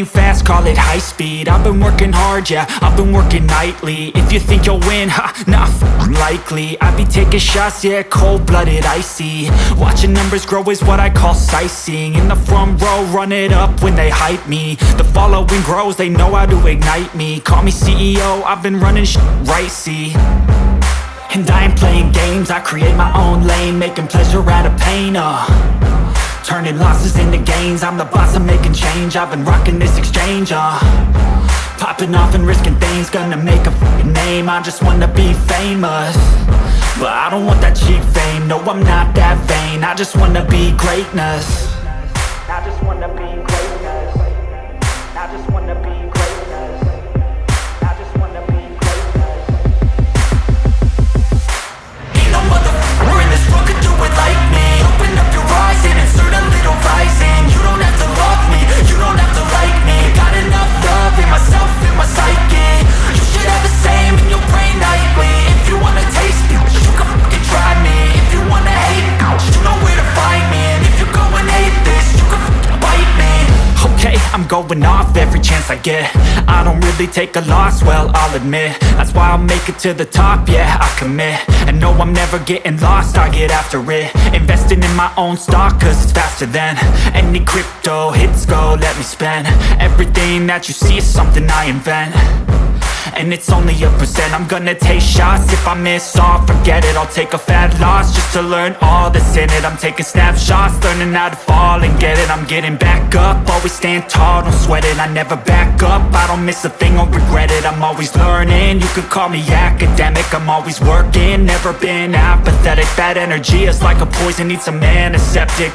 ain't fast, call it high speed. I've been working hard, yeah, I've been working nightly. If you think you'll win, ha, not likely. I be taking shots, yeah, cold-blooded, icy. Watching numbers grow is what I call sightseeing. In the front row, run it up when they hype me. The following grows, they know how to ignite me. Call me CEO, I've been running right, see. And I ain't playing games, I create my own lane, making pleasure out of pain, turning losses into gains. I'm the boss, I'm making change. I've been rocking this exchange, popping off and risking things. Gonna make a f***ing name, I just wanna be famous. But I don't want that cheap fame, no I'm not that vain. I just wanna be greatness. I just wanna be greatness. I just wanna be greatness. I just wanna be greatness. Ain't no motherfucker in this world could do it like me. Open up your eyes and insert a little rising. You don't have to love me, you don't have to like me. Got enough love in myself, in my psyche. You should have the same in your brain nightly. If you wanna taste me, you can fucking try me. If you wanna hate me, you know where to find me. And if you go and hate this, you can fucking bite me. Okay, I'm going off every chance I get. I don't really take a loss, well, I'll admit. That's why I'll make it to the top, yeah, I commit. And no, I'm never getting lost, I get after it. Investing in my own stock, cause it's faster than any crypto hits go, let me spend. Everything that you see is something I invent. And it's only a percent. I'm gonna take shots. If I miss all, forget it. I'll take a fat loss just to learn all that's in it. I'm taking snapshots, learning how to fall and get it. I'm getting back up, always stand tall, don't sweat it. I never back up, I don't miss a thing or regret it. I'm always learning, you could call me academic. I'm always working, never been apathetic. Bad energy is like a poison, needs some antiseptic.